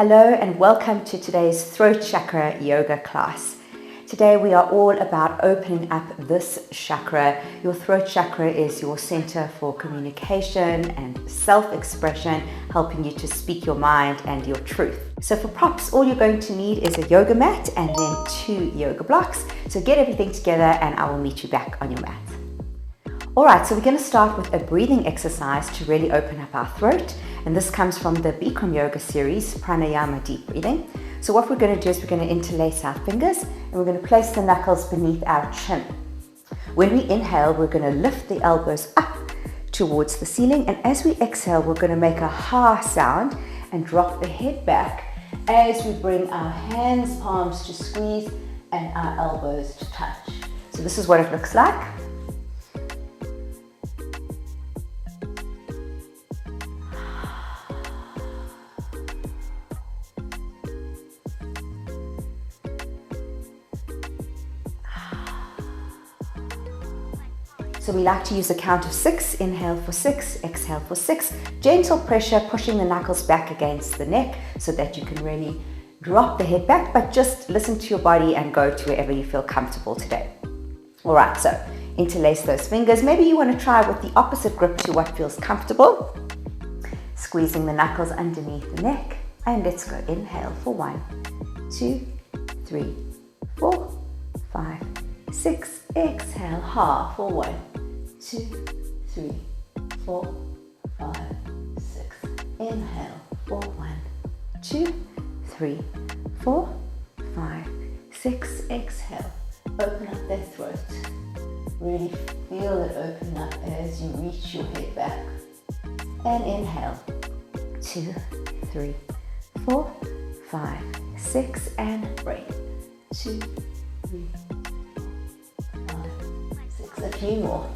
Hello and welcome to today's Throat Chakra yoga class. Today we are all about opening up this chakra. Your throat chakra is your center for communication and self-expression, helping you to speak your mind and your truth. So for props, all you're going to need is a yoga mat and then 2 yoga blocks. So get everything together and I will meet you back on your mat. Alright, so we're going to start with a breathing exercise to really open up our throat. And this comes from the Bikram Yoga series, Pranayama Deep Breathing. So what we're going to do is we're going to interlace our fingers and we're going to place the knuckles beneath our chin. When we inhale, we're going to lift the elbows up towards the ceiling. And as we exhale, we're going to make a ha sound and drop the head back as we bring our hands, palms to squeeze and our elbows to touch. So this is what it looks like. So we like to use a count of 6, inhale for 6, exhale for 6. Gentle pressure, pushing the knuckles back against the neck so that you can really drop the head back, but just listen to your body and go to wherever you feel comfortable today. All right, so interlace those fingers. Maybe you want to try with the opposite grip to what feels comfortable. Squeezing the knuckles underneath the neck. And let's go. Inhale for 1, 2, 3, 4, 5, 6. Exhale, ha for 1, 2, 3, 4, 5, 6. Inhale for 1, 2, 3, 4, 5, 6. Exhale. Open up that throat. Really feel it open up as you reach your head back. And inhale. 2, 3, 4, 5, 6. And breathe. 2, 3, 4, 5, 6. A few more.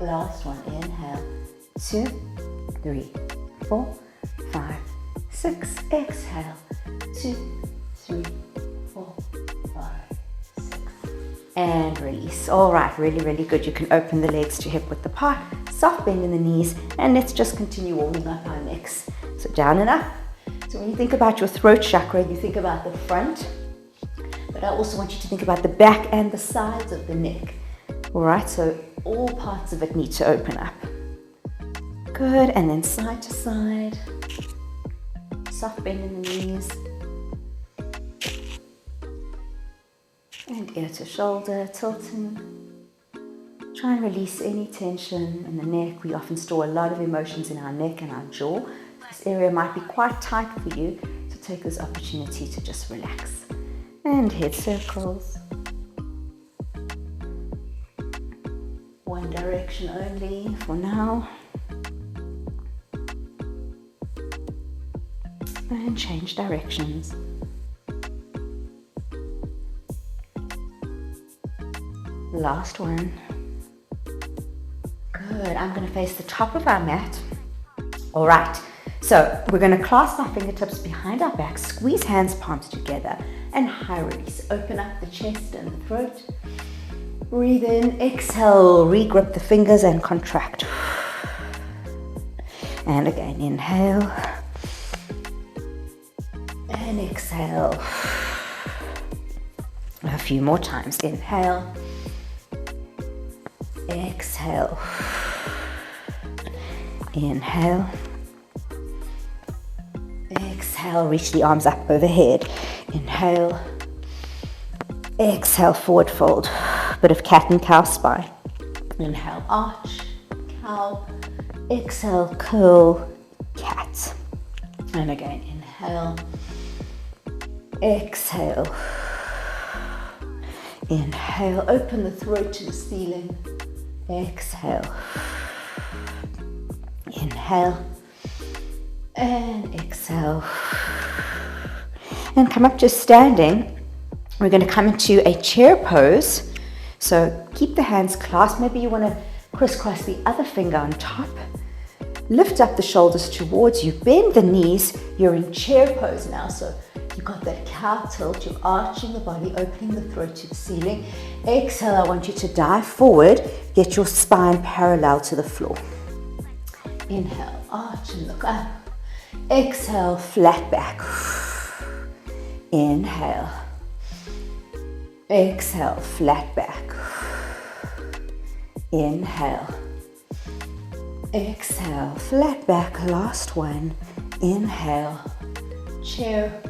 Last one, inhale, 2, 3, 4, 5, 6, exhale, 2, 3, 4, 5, 6, and release. All right, really good. You can open the legs to hip width apart, soft bend in the knees, and let's just continue warming up our necks. So down and up. So when you think about your throat chakra, you think about the front, but I also want you to think about the back and the sides of the neck. All right, so all parts of it need to open up. Good, and then side to side. Soft bend in the knees. And ear to shoulder, tilting. Try and release any tension in the neck. We often store a lot of emotions in our neck and our jaw. This area might be quite tight for you, so take this opportunity to just relax. And head circles. One direction only for now. And change directions. Last one. Good. I'm going to face the top of our mat. All right. So we're going to clasp our fingertips behind our back, squeeze hands, palms together, and high release. Open up the chest and the throat. Breathe in, exhale, regrip the fingers and contract. And again, inhale. And exhale. A few more times. Inhale. Exhale. Inhale. Exhale, reach the arms up overhead. Inhale. Exhale, forward fold. Bit of cat and cow spine. Inhale, arch, cow. Exhale, curl, cat. And again, inhale. Exhale. Inhale, open the throat to the ceiling. Exhale. Inhale. And exhale. And come up to standing. We're going to come into a chair pose. So keep the hands clasped. Maybe you want to Crisscross the other finger on top. Lift up the shoulders towards you. Bend the knees. You're in chair pose now. So you've got that cow tilt. You're arching the body, opening the throat to the ceiling. Exhale, I want you to dive forward. Get your spine parallel to the floor. Inhale, arch and look up. Exhale, flat back. Inhale. Exhale, flat back. Inhale. Exhale, flat back. Last one. Inhale. Chair.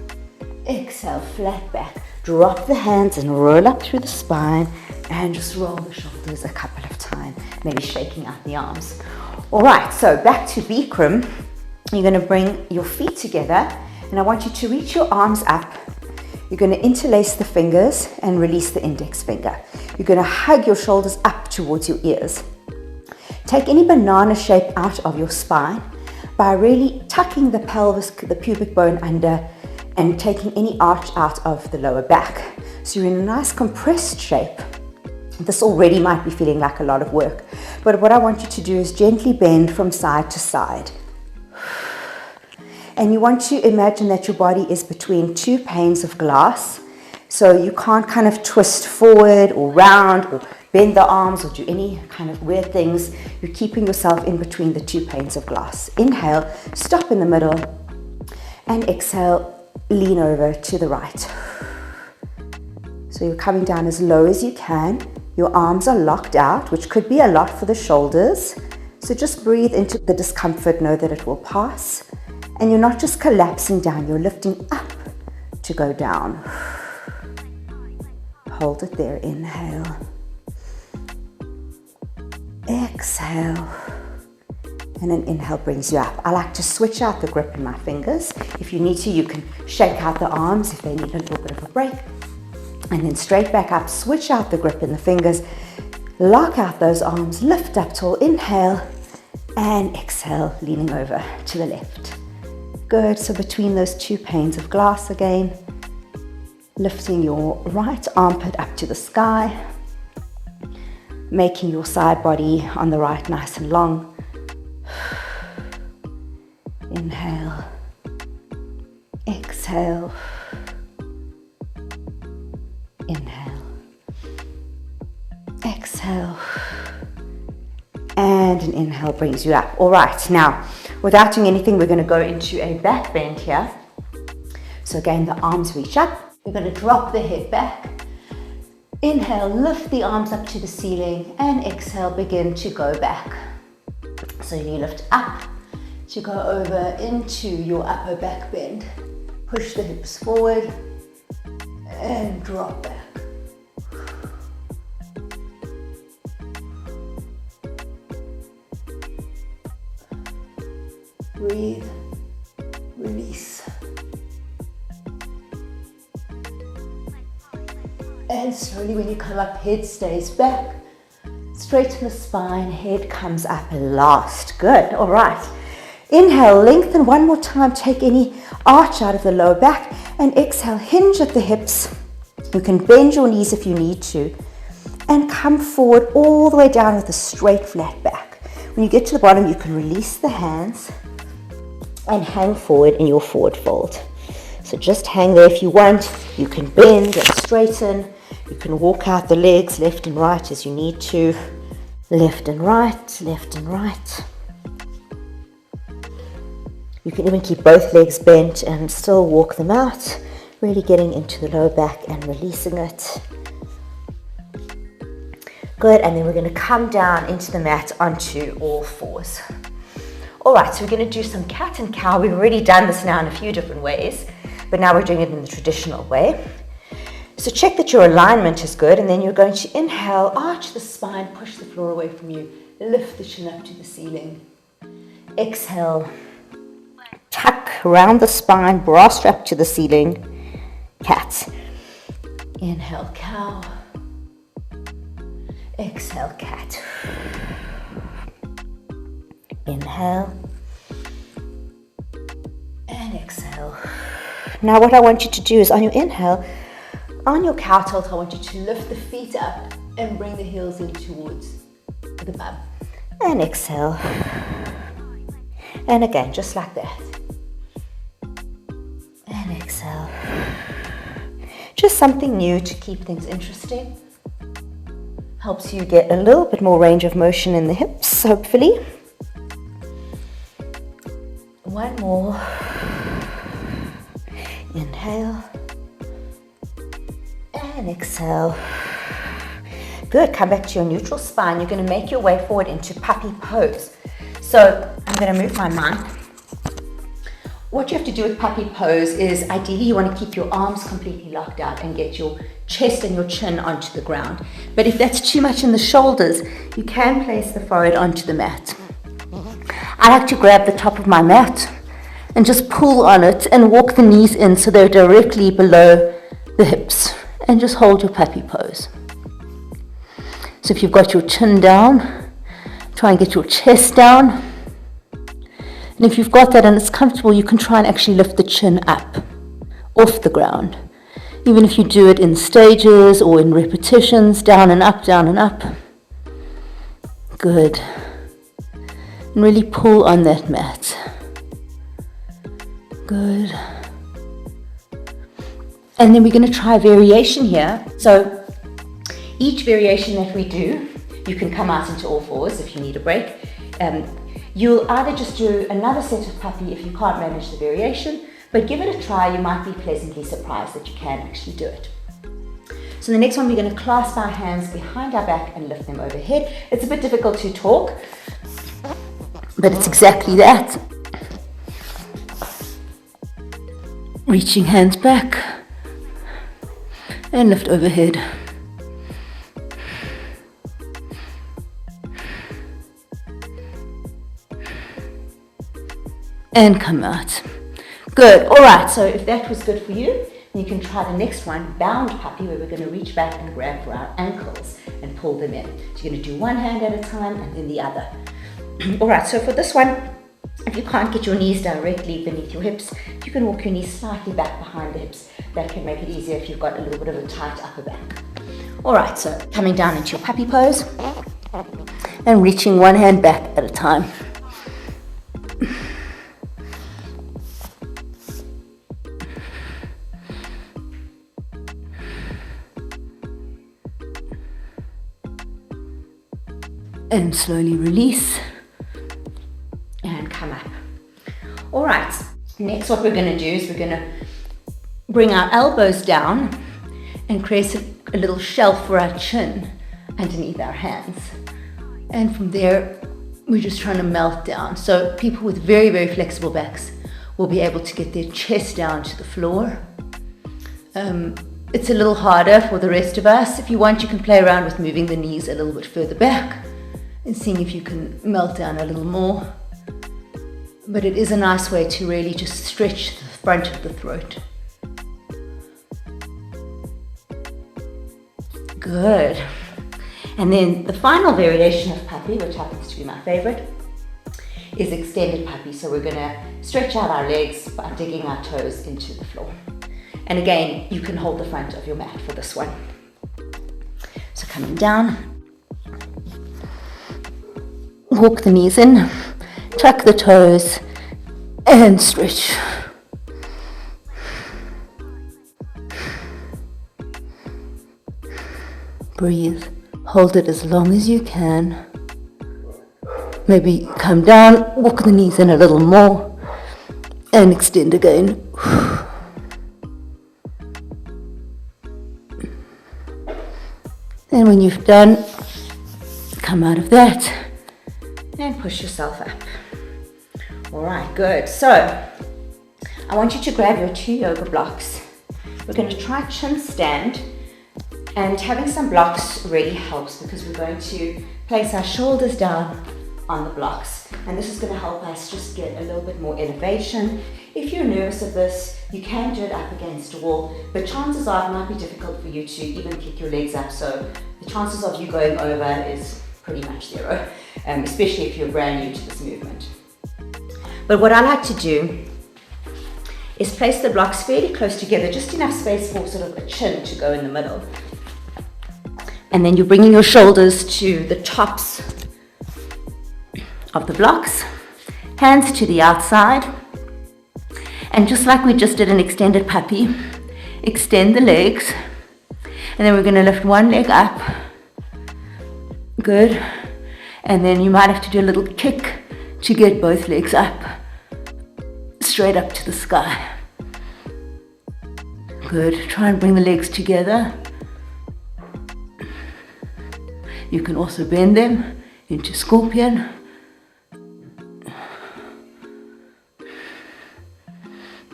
Exhale, flat back. Drop the hands and roll up through the spine and just roll the shoulders a couple of times, maybe shaking out the arms. All right, so back to Bikram. You're going to bring your feet together and I want you to reach your arms up. You're going to interlace the fingers and release the index finger. You're going to hug your shoulders up towards your ears. Take any banana shape out of your spine by really tucking the pelvis, the pubic bone under, and taking any arch out of the lower back. So you're in a nice compressed shape. This already might be feeling like a lot of work, but what I want you to do is gently bend from side to side. And you want to imagine that your body is between two panes of glass. So you can't kind of twist forward or round or bend the arms or do any kind of weird things. You're keeping yourself in between the two panes of glass. Inhale, stop in the middle, and exhale, lean over to the right. So you're coming down as low as you can. Your arms are locked out, which could be a lot for the shoulders. So just breathe into the discomfort, know that it will pass. And you're not just collapsing down, you're lifting up to go down. Hold it there, inhale. Exhale. And an inhale brings you up. I like to switch out the grip in my fingers. If you need to, you can shake out the arms if they need a little bit of a break. And then straight back up, switch out the grip in the fingers. Lock out those arms, lift up tall, inhale. And exhale, leaning over to the left. Good, so between those two panes of glass again, lifting your right armpit up to the sky, making your side body on the right nice and long. Inhale, exhale, inhale, exhale, and an inhale brings you up. All right, now, without doing anything, we're going to go into a back bend here. So again, the arms reach up. We're going to drop the head back. Inhale, lift the arms up to the ceiling, and exhale, begin to go back. So you lift up to go over into your upper back bend. Push the hips forward and drop back. Breathe, release. And slowly when you come up, head stays back. Straighten the spine, head comes up last. Good, all right. Inhale, lengthen one more time. Take any arch out of the lower back. And exhale, hinge at the hips. You can bend your knees if you need to. And come forward all the way down with a straight flat back. When you get to the bottom, you can release the hands and hang forward in your forward fold. So just hang there if you want. You can bend and straighten. You can walk out the legs left and right as you need to. Left and right, left and right. You can even keep both legs bent and still walk them out. Really getting into the lower back and releasing it. Good, and then we're going to come down into the mat onto all fours. All right, so we're going to do some cat and cow. We've already done this now in a few different ways, but now we're doing it in the traditional way. So check that your alignment is good, and then you're going to inhale, arch the spine, push the floor away from you, lift the chin up to the ceiling. Exhale, tuck around the spine, bra strap to the ceiling, cat. Inhale, cow. Exhale, cat. Inhale and exhale. Now what I want you to do is on your inhale, on your cow tilt, I want you to lift the feet up and bring the heels in towards the bum. and exhale. And again, just like that. And exhale. Just something new to keep things interesting. Helps you get a little bit more range of motion in the hips, hopefully. One more. Inhale. And exhale. Good, come back to your neutral spine. You're going to make your way forward into puppy pose. So I'm going to move my mic. What you have to do with puppy pose is ideally you want to keep your arms completely locked out and get your chest and your chin onto the ground. But if that's too much in the shoulders, you can place the forehead onto the mat. I like to grab the top of my mat and just pull on it and walk the knees in so they're directly below the hips, and just hold your puppy pose. So if you've got your chin down, try and get your chest down. And if you've got that and it's comfortable, you can try and actually lift the chin up off the ground. Even if you do it in stages or in repetitions, down and up, down and up. Good. And really pull on that mat. Good. And then we're going to try a variation here. So each variation that we do, you can come out into all fours if you need a break. You'll either just do another set of puppy if you can't manage the variation, but give it a try. You might be pleasantly surprised that you can actually do it. So the next one, we're going to clasp our hands behind our back and lift them overhead. It's a bit difficult to talk, but it's exactly that. Reaching hands back and lift overhead. And come out. Good. All right, so if that was good for you, you can try the next one, bound puppy, where we're going to reach back and grab for our ankles and pull them in. So you're going to do one hand at a time and then the other. All right, so for this one, if you can't get your knees directly beneath your hips, you can walk your knees slightly back behind the hips. That can make it easier if you've got a little bit of a tight upper back. All right, so coming down into your puppy pose and reaching one hand back at a time. And slowly release and come up. All right, next what we're going to do is we're going to bring our elbows down and create a little shelf for our chin underneath our hands. And from there, we're just trying to melt down. So people with very, very flexible backs will be able to get their chest down to the floor. It's a little harder for the rest of us. If you want, you can play around with moving the knees a little bit further back and seeing if you can melt down a little more. But it is a nice way to really just stretch the front of the throat. Good. And then the final variation of puppy, which happens to be my favorite, is extended puppy. So we're going to stretch out our legs by digging our toes into the floor. And again, you can hold the front of your mat for this one. So coming down, walk the knees in, tuck the toes, and stretch. Breathe. Hold it as long as you can. Maybe come down, walk the knees in a little more, and extend again. And when you've done, come out of that and push yourself up. All right, good. So I want you to grab your 2 yoga blocks. We're going to try chin stand, and having some blocks really helps because we're going to place our shoulders down on the blocks, and this is going to help us just get a little bit more elevation. If you're nervous of this, you can do it up against a wall, but chances are it might be difficult for you to even kick your legs up, so the chances of you going over is pretty much zero, especially if you're brand new to this movement. But what I like to do is place the blocks fairly close together, just enough space for sort of a chin to go in the middle. And then you're bringing your shoulders to the tops of the blocks, hands to the outside. And just like we just did an extended puppy, extend the legs. And then we're going to lift one leg up. Good. And then you might have to do a little kick to get both legs up, straight up to the sky. Good. Try and bring the legs together. You can also bend them into scorpion.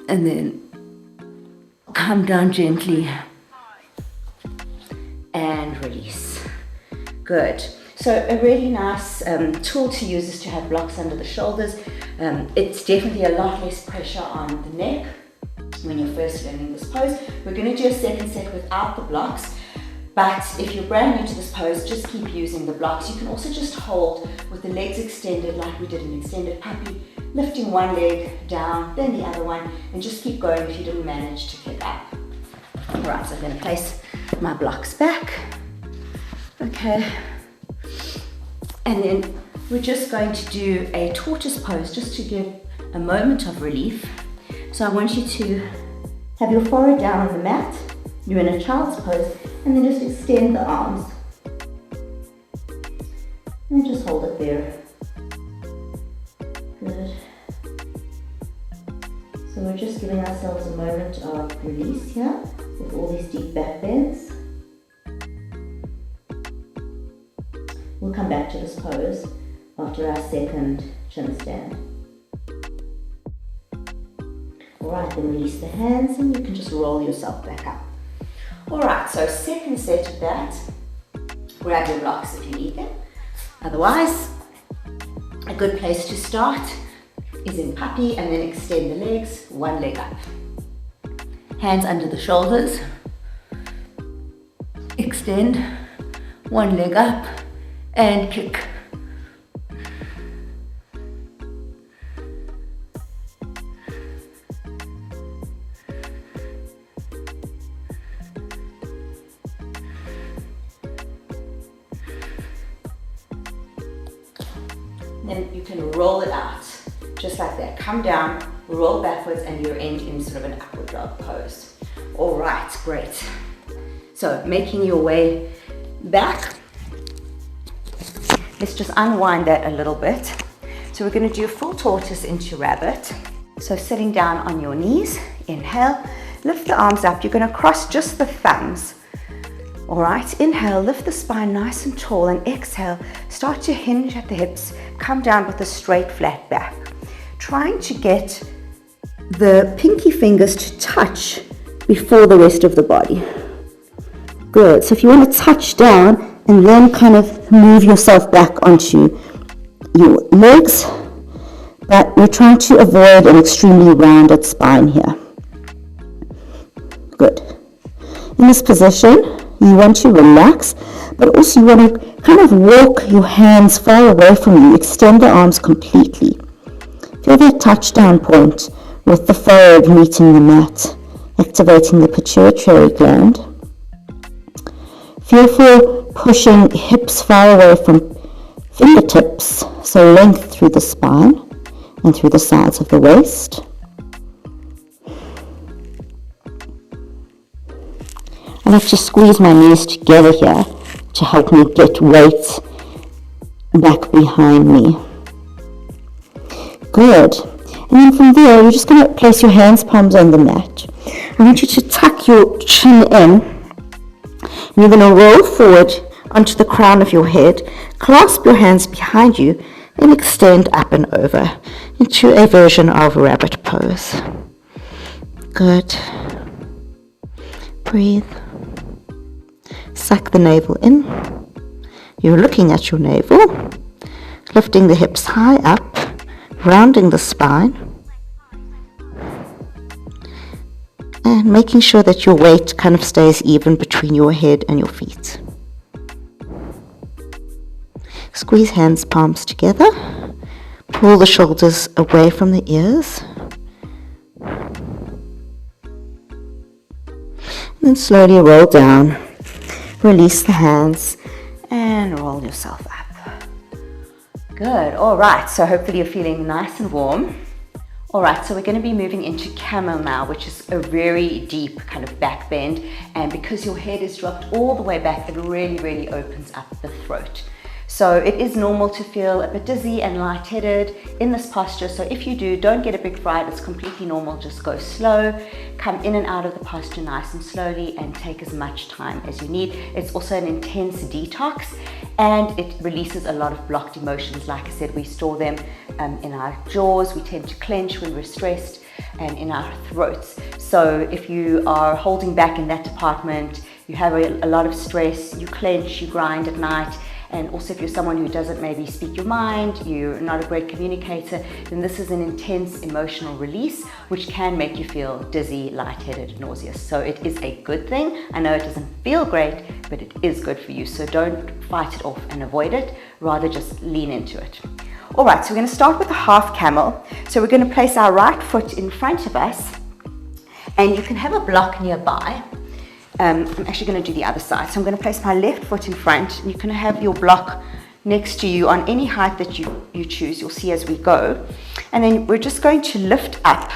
And then come down gently and release. Good. So a really nice tool to use is to have blocks under the shoulders. It's definitely a lot less pressure on the neck when you're first learning this pose. We're going to do a second set without the blocks, but if you're brand new to this pose, just keep using the blocks. You can also just hold with the legs extended like we did an extended puppy, lifting one leg down, then the other one, and just keep going if you didn't manage to kick up. All right, so I'm going to place my blocks back. Okay. And then we're just going to do a tortoise pose just to give a moment of relief. So I want you to have your forehead down on the mat. You're in a child's pose, and then just extend the arms. And just hold it there. Good. So we're just giving ourselves a moment of release here with all these deep back bends. We'll come back to this pose after our second chin stand. Alright, then release the hands and you can just roll yourself back up. Alright, so second set of that. Grab your blocks if you need them. Otherwise, a good place to start is in puppy and then extend the legs, one leg up. Hands under the shoulders. Extend, one leg up and kick. Then you can roll it out, just like that. Come down, roll backwards, and you're in sort of an upward dog pose. All right, great. So making your way back. Let's just unwind that a little bit. So we're going to do a full tortoise into rabbit. So sitting down on your knees, inhale, lift the arms up. You're going to cross just the thumbs. All right, inhale, lift the spine nice and tall, and exhale, start to hinge at the hips, come down with a straight flat back. Trying to get the pinky fingers to touch before the rest of the body. Good, so if you want to touch down and then kind of move yourself back onto your legs, but we're trying to avoid an extremely rounded spine here. Good. In this position, you want to relax, but also you want to kind of walk your hands far away from you, extend the arms completely. Feel that touchdown point with the forehead meeting the mat, activating the pituitary gland. Feel for pushing hips far away from fingertips, so length through the spine and through the sides of the waist. I like to squeeze my knees together here to help me get weight back behind me. Good. And then from there, you're just going to place your hands palms on the mat. I want you to tuck your chin in. And you're going to roll forward onto the crown of your head, clasp your hands behind you, and extend up and over into a version of rabbit pose. Good. Breathe. Suck the navel in. You're looking at your navel, lifting the hips high up, rounding the spine, and making sure that your weight kind of stays even between your head and your feet. Squeeze hands, palms together. Pull the shoulders away from the ears. And then slowly roll down. Release the hands and roll yourself up. Good. All right. So hopefully you're feeling nice and warm. All right. So we're going to be moving into Camel now, which is a very deep kind of back bend. And because your head is dropped all the way back, it really, really opens up the throat. So it is normal to feel a bit dizzy and lightheaded in this posture. So if you do, don't get a big fright. It's completely normal. Just go slow, come in and out of the posture nice and slowly, and take as much time as you need. It's also an intense detox, and it releases a lot of blocked emotions. Like I said, we store them in our jaws. We tend to clench when we're stressed, and in our throats. So if you are holding back in that department, you have a lot of stress, you clench, you grind at night. And also if you're someone who doesn't maybe speak your mind, you're not a great communicator, then this is an intense emotional release, which can make you feel dizzy, lightheaded, nauseous. So it is a good thing. I know it doesn't feel great, but it is good for you. So don't fight it off and avoid it, rather just lean into it. All right, so we're going to start with a half camel. So we're going to place our right foot in front of us, and you can have a block nearby. I'm actually going to do the other side. So I'm going to place my left foot in front, and you can have your block next to you on any height that you choose. You'll see as we go. And then we're just going to lift up.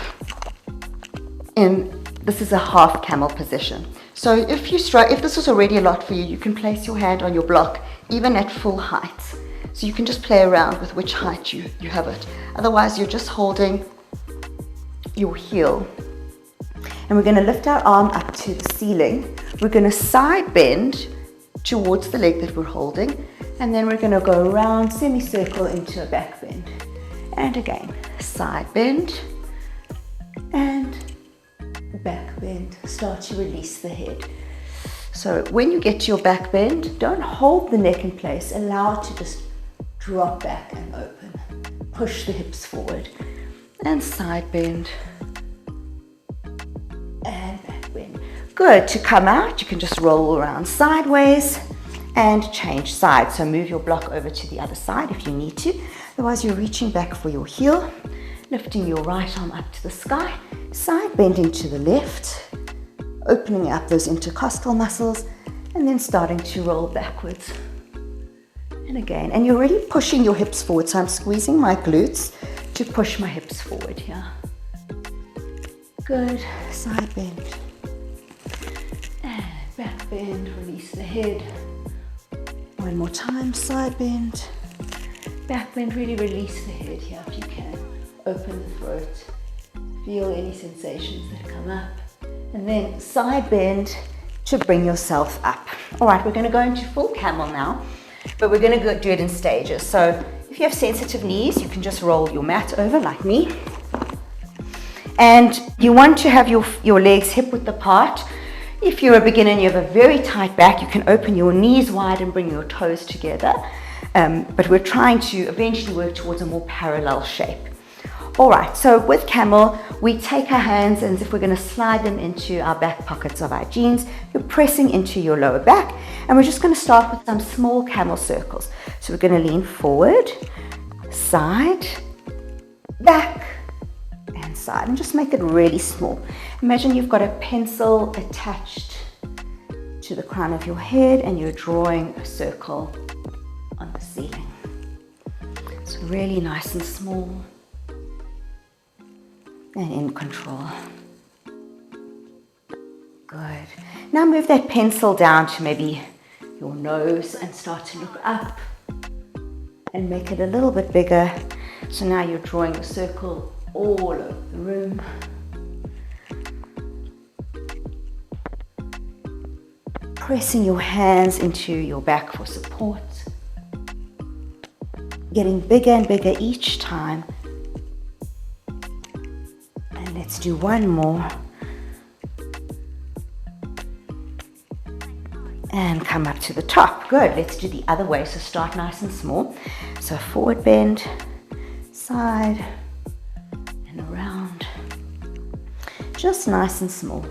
And this is a half camel position. So if this is already a lot for you, you can place your hand on your block, even at full height. So you can just play around with which height you have it. Otherwise, you're just holding your heel. And we're going to lift our arm up to the ceiling. We're going to side bend towards the leg that we're holding. And then we're going to go around, semicircle into a back bend. And again, side bend and back bend. Start to release the head. So when you get to your back bend, don't hold the neck in place. Allow it to just drop back and open. Push the hips forward. And side bend. And back bend. Good. To come out, you can just roll around sideways and change sides. So move your block over to the other side if you need to. Otherwise, you're reaching back for your heel, lifting your right arm up to the sky, side bending to the left, opening up those intercostal muscles, and then starting to roll backwards. And again, and you're really pushing your hips forward. So I'm squeezing my glutes to push my hips forward here. Good. Side bend. And back bend. Release the head. One more time. Side bend. Back bend. Really release the head here if you can. Open the throat. Feel any sensations that come up. And then side bend to bring yourself up. All right, we're going to go into full camel now, but we're going to do it in stages. So if you have sensitive knees, you can just roll your mat over like me. And you want to have your legs hip width apart. If you're a beginner and you have a very tight back, you can open your knees wide and bring your toes together. But we're trying to eventually work towards a more parallel shape. All right, so with camel, we take our hands and as if we're going to slide them into our back pockets of our jeans. You're pressing into your lower back, and we're just going to start with some small camel circles. So we're going to lean forward, side, back, and side, and just make it really small. Imagine you've got a pencil attached to the crown of your head, and you're drawing a circle on the ceiling. So really nice and small. And in control. Good. Now move that pencil down to maybe your nose and start to look up and make it a little bit bigger. So now you're drawing a circle all over the room. Pressing your hands into your back for support. Getting bigger and bigger each time. Let's do one more. And come up to the top. Good. Let's do the other way. So start nice and small. So forward bend, side, and around. Just nice and small.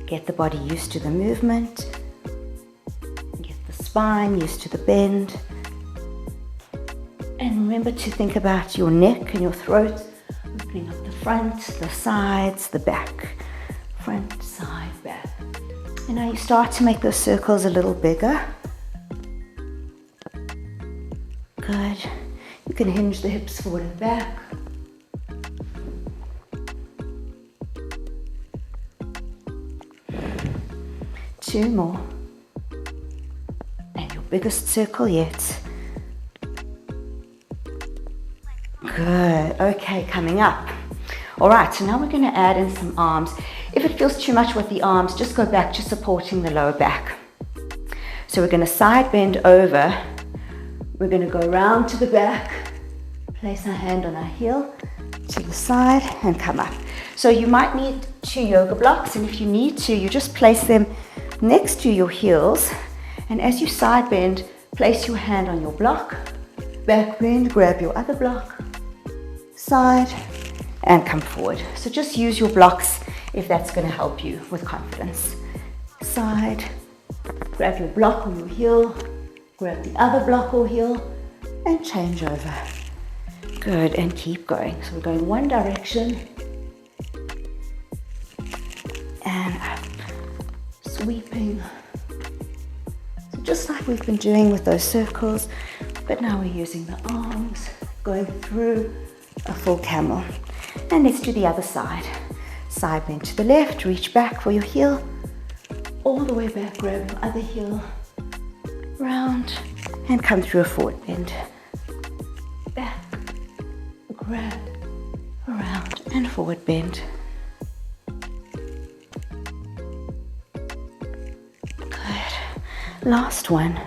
Get the body used to the movement. Get the spine used to the bend. And remember to think about your neck and your throat. Opening up the front, the sides, the back. Front, side, back. And now you start to make those circles a little bigger. can hinge the hips forward and back. Two more. And your biggest circle yet. Good. Okay, coming up. All right, so now we're going to add in some arms. If it feels too much with the arms, just go back to supporting the lower back. So we're going to side bend over. We're going to go around to the back, place our hand on our heel to the side and come up. So you might need 2 yoga blocks, and if you need to, you just place them next to your heels, and as you side bend, place your hand on your block, back bend, grab your other block, side, and come forward. So just use your blocks if that's going to help you with confidence. Side, grab your block or your heel, grab the other block or heel, and change over. Good, and keep going. So we're going one direction, and up, sweeping. So just like we've been doing with those circles, but now we're using the arms, going through a full camel. And let's do the other side. Side bend to the left, reach back for your heel, all the way back, grab your other heel, round, and come through a forward bend. Back, grab, around, and forward bend. Good. Last one.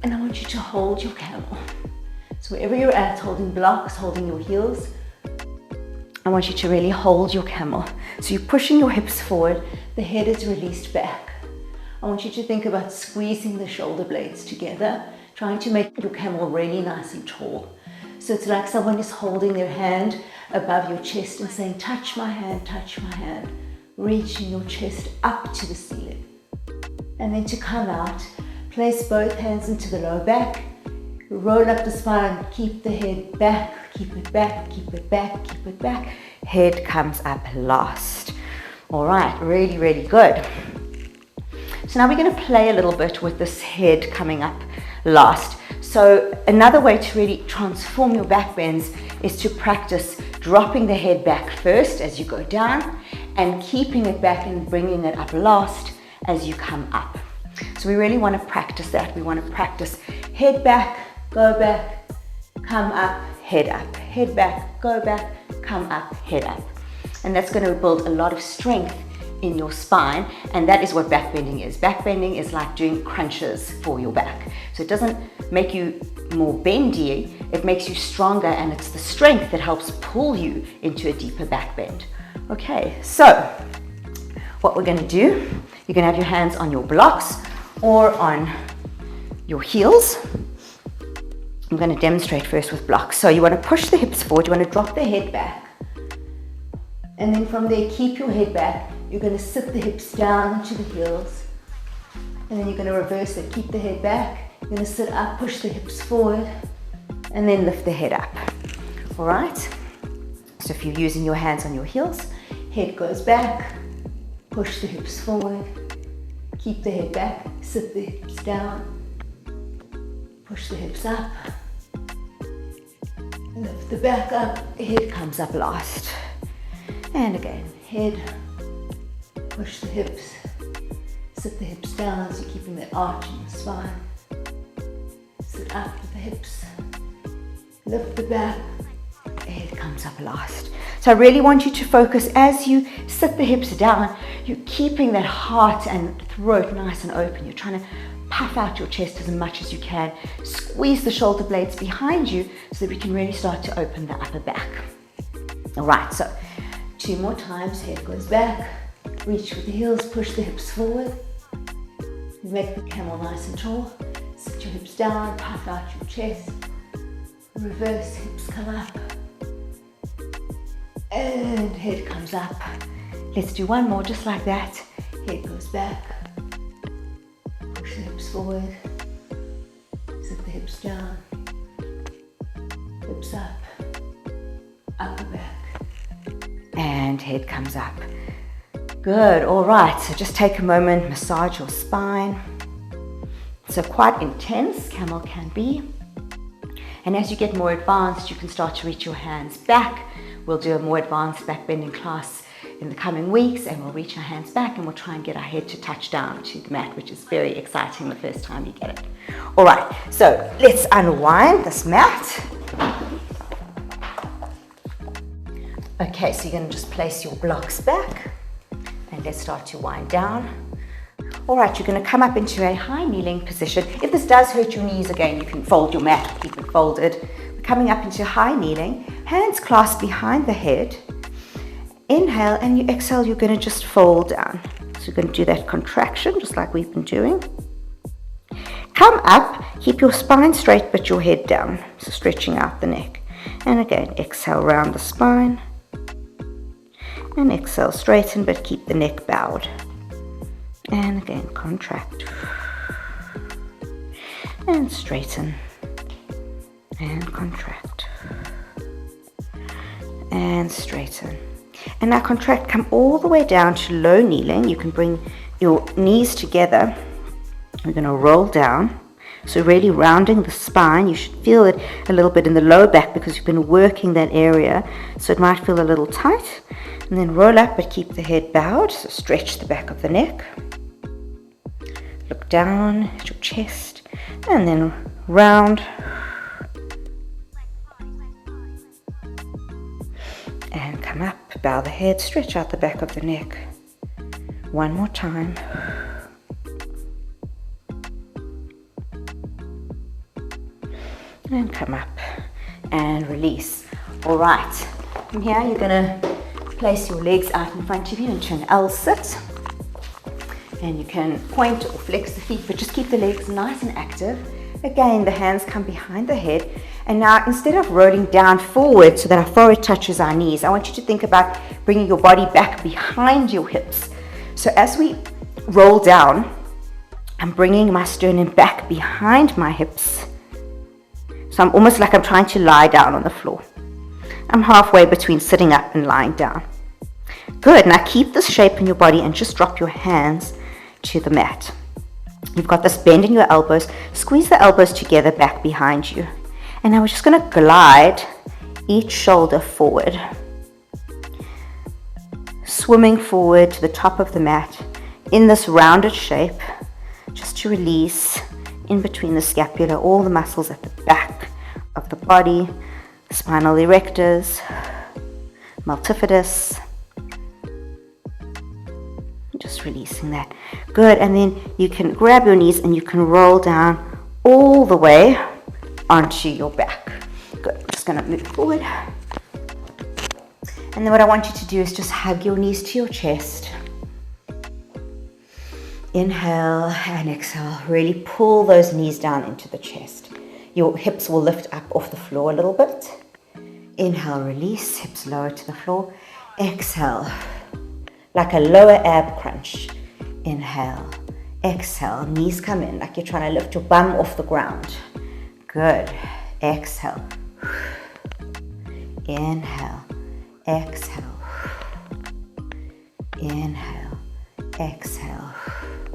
And I want you to hold your camel. So wherever you're at, holding blocks, holding your heels, I want you to really hold your camel. So you're pushing your hips forward, the head is released back. I want you to think about squeezing the shoulder blades together, trying to make your camel really nice and tall. So it's like someone is holding their hand above your chest and saying, touch my hand, reaching your chest up to the ceiling. And then to come out, place both hands into the lower back, roll up the spine, keep the head back, keep it back, keep it back, keep it back. Head comes up last. All right, really, really good. So now we're going to play a little bit with this head coming up last. So another way to really transform your back bends is to practice dropping the head back first as you go down and keeping it back and bringing it up last as you come up. So we really want to practice that. We want to practice head back, go back, come up, head up, head back, go back, come up, head up. And that's going to build a lot of strength in your spine, and that is what back bending is. Back bending is like doing crunches for your back. So it doesn't make you more bendy, it makes you stronger, and it's the strength that helps pull you into a deeper back bend. Okay, so what we're going to do, you're going to have your hands on your blocks or on your heels. I'm going to demonstrate first with blocks. So you want to push the hips forward, you want to drop the head back, and then from there keep your head back. You're going to sit the hips down into the heels, and then you're going to reverse it, keep the head back, you're going to sit up, push the hips forward, and then lift the head up. All right, so if you're using your hands on your heels, head goes back, push the hips forward, keep the head back, sit the hips down, push the hips up, lift the back up, head comes up last. And again, head, push the hips, sit the hips down as you're keeping that arch in the spine, sit up with the hips, lift the back, head comes up last. So I really want you to focus as you sit the hips down, you're keeping that heart and throat nice and open. You're trying to puff out your chest as much as you can, squeeze the shoulder blades behind you so that we can really start to open the upper back. All right, so 2 more times, head goes back, reach with the heels, push the hips forward, make the camel nice and tall, sit your hips down, puff out your chest, reverse, hips come up, and head comes up. Let's do one more just like that. Head goes back, push the hips forward, sit the hips down, hips up, upper back, and head comes up. Good, all right, so just take a moment, massage your spine. So quite intense, camel can be. And as you get more advanced, you can start to reach your hands back. We'll do a more advanced back bending class in the coming weeks, and we'll reach our hands back and we'll try and get our head to touch down to the mat, which is very exciting the first time you get it. All right, so let's unwind this mat. Okay, so you're going to just place your blocks back and let's start to wind down. All right, you're going to come up into a high kneeling position. If this does hurt your knees, again, you can fold your mat, keep it folded. We're coming up into high kneeling, hands clasped behind the head. Inhale, and you exhale, you're going to just fold down. So you're going to do that contraction, just like we've been doing. Come up, keep your spine straight, but your head down. So stretching out the neck. And again, exhale, round the spine. And exhale, straighten, but keep the neck bowed. And again, contract. And straighten. And contract. And straighten. And now contract, come all the way down to low kneeling. You can bring your knees together. We're going to roll down. So really rounding the spine. You should feel it a little bit in the lower back because you've been working that area. So it might feel a little tight. And then roll up, but keep the head bowed. So stretch the back of the neck. Look down at your chest. And then round. And come up, bow the head, stretch out the back of the neck. One more time. And come up and release. All right, from here you're going to place your legs out in front of you into an L sit. And you can point or flex the feet, but just keep the legs nice and active. Again, the hands come behind the head. And now, instead of rolling down forward so that our forehead touches our knees, I want you to think about bringing your body back behind your hips. So as we roll down, I'm bringing my sternum back behind my hips. So I'm almost like I'm trying to lie down on the floor. I'm halfway between sitting up and lying down. Good. Now keep this shape in your body and just drop your hands to the mat. You've got this bend in your elbows. Squeeze the elbows together back behind you. And now we're just going to glide each shoulder forward. Swimming forward to the top of the mat in this rounded shape, just to release in between the scapula, all the muscles at the back of the body, spinal erectors, multifidus. Just releasing that. Good. And then you can grab your knees and you can roll down all the way onto your back. Good. I'm just going to move forward. And then what I want you to do is just hug your knees to your chest. Inhale and exhale. Really pull those knees down into the chest. Your hips will lift up off the floor a little bit. Inhale, release, hips lower to the floor. Exhale, like a lower ab crunch. Inhale, exhale, knees come in like you're trying to lift your bum off the ground. Good. Exhale. Inhale, exhale. Inhale, exhale.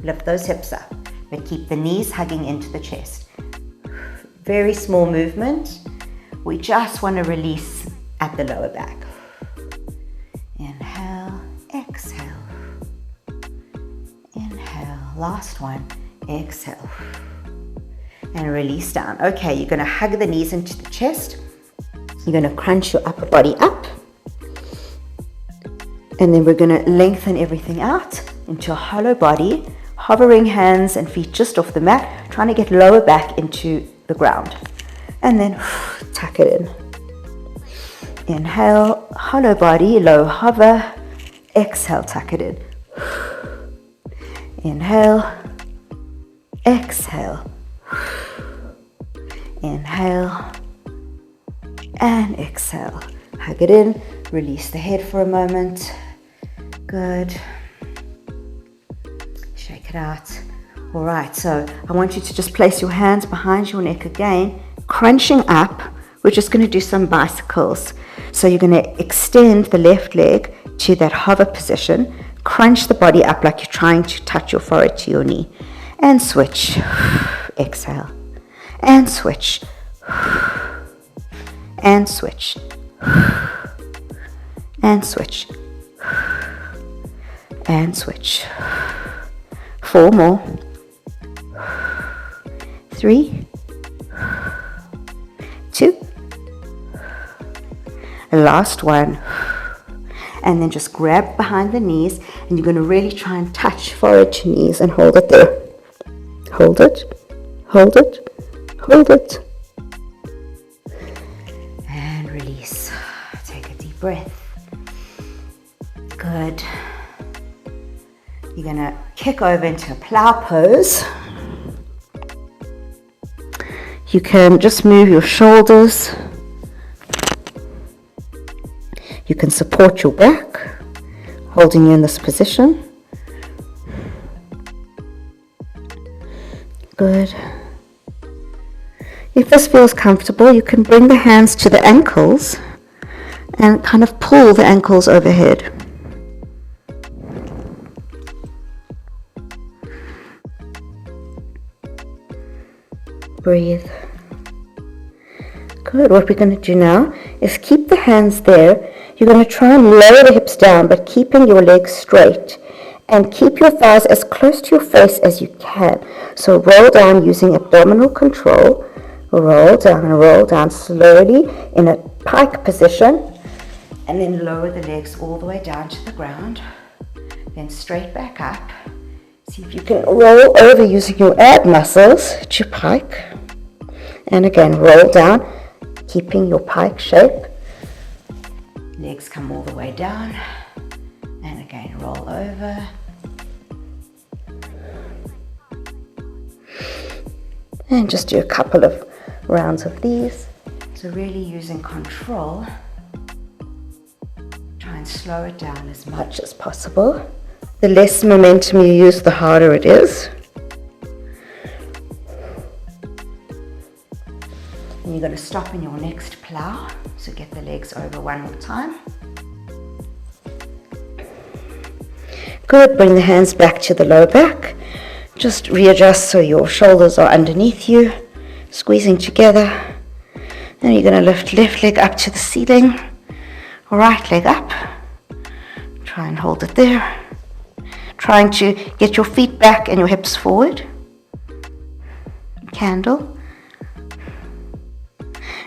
Lift those hips up, but keep the knees hugging into the chest. Very small movement. We just want to release at the lower back. Inhale, exhale. Inhale, last one, exhale. And release down. Okay, you're going to hug the knees into the chest. You're going to crunch your upper body up. And then we're going to lengthen everything out into a hollow body, hovering hands and feet just off the mat, trying to get lower back into the ground. And then tuck it in. Inhale, hollow body, low hover. Exhale, tuck it in. Inhale, exhale. Inhale and exhale. Hug it in. Release the head for a moment. Good. Shake it out. All right, so I want you to just place your hands behind your neck again, crunching up. We're just going to do some bicycles. So you're going to extend the left leg to that hover position, crunch the body up like you're trying to touch your forehead to your knee, and switch. Exhale. And switch. and switch, and switch, and switch. 4 more. 3, 2, last one. And then just grab behind the knees, and you're going to really try and touch forehead to knees and hold it there. Hold it, hold it, hold it. And release. Take a deep breath. Good. You're going to kick over into a plow pose. You can just move your shoulders. You can support your back, holding you in this position. Good. If this feels comfortable, you can bring the hands to the ankles and kind of pull the ankles overhead. Breathe. Good. What we're going to do now is keep the hands there. You're going to try and lower the hips down, but keeping your legs straight. And keep your thighs as close to your face as you can. So roll down using abdominal control. Roll down slowly in a pike position. And then lower the legs all the way down to the ground. Then straight back up. See if you can roll over using your ab muscles to pike. And again, roll down, keeping your pike shape. Legs come all the way down. And again, roll over. And just do a couple of rounds of these. So really using control. Try and slow it down as much as possible. The less momentum you use, the harder it is. And you're going to stop in your next plow. So get the legs over one more time. Good. Bring the hands back to the low back. Just readjust so your shoulders are underneath you, squeezing together. Then you're going to lift left leg up to the ceiling, right leg up. Try and hold it there. Trying to get your feet back and your hips forward. Candle.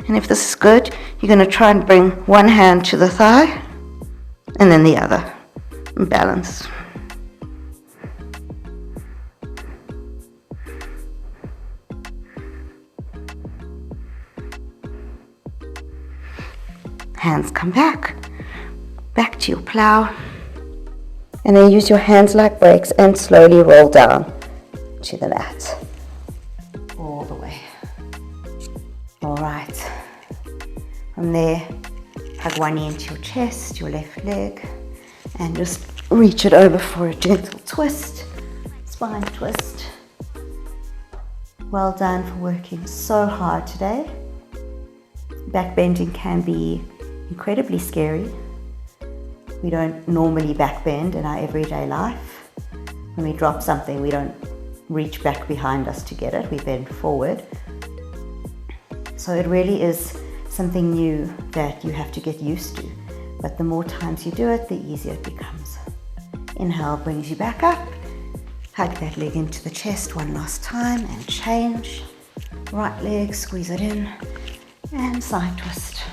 And if this is good, you're going to try and bring one hand to the thigh and then the other. And balance. Hands come back to your plow, and then use your hands like brakes and slowly roll down to the mat, all the way. All right, from there, hug one knee into your chest, your left leg, and just reach it over for a gentle twist, spine twist. Well done for working so hard today. Back bending can be incredibly scary. We don't normally back bend in our everyday life. When we drop something, we don't reach back behind us to get it, we bend forward. So it really is something new that you have to get used to. But the more times you do it, the easier it becomes. Inhale brings you back up. Hug that leg into the chest one last time and change. Right leg, squeeze it in, and side twist.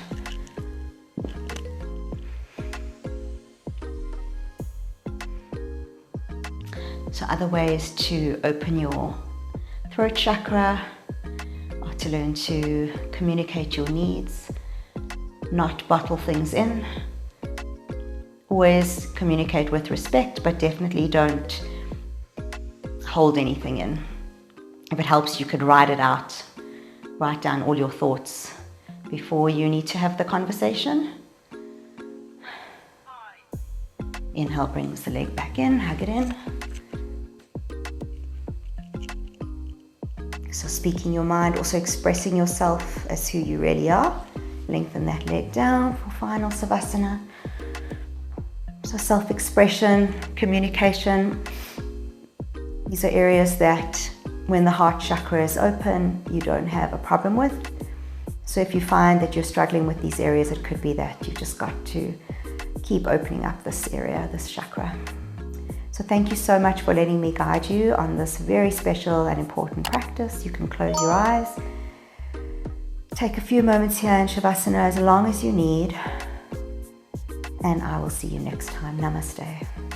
So other ways to open your throat chakra are to learn to communicate your needs, not bottle things in. Always communicate with respect, but definitely don't hold anything in. If it helps, you could write it out. Write down all your thoughts before you need to have the conversation. Inhale brings the leg back in, hug it in. So speaking your mind, also expressing yourself as who you really are. Lengthen that leg down for final Savasana. So self-expression, communication, these are areas that when the heart chakra is open, you don't have a problem with. So if you find that you're struggling with these areas, it could be that you've just got to keep opening up this area, this chakra. So thank you so much for letting me guide you on this very special and important practice. You can close your eyes. Take a few moments here in Shavasana, as long as you need. And I will see you next time. Namaste.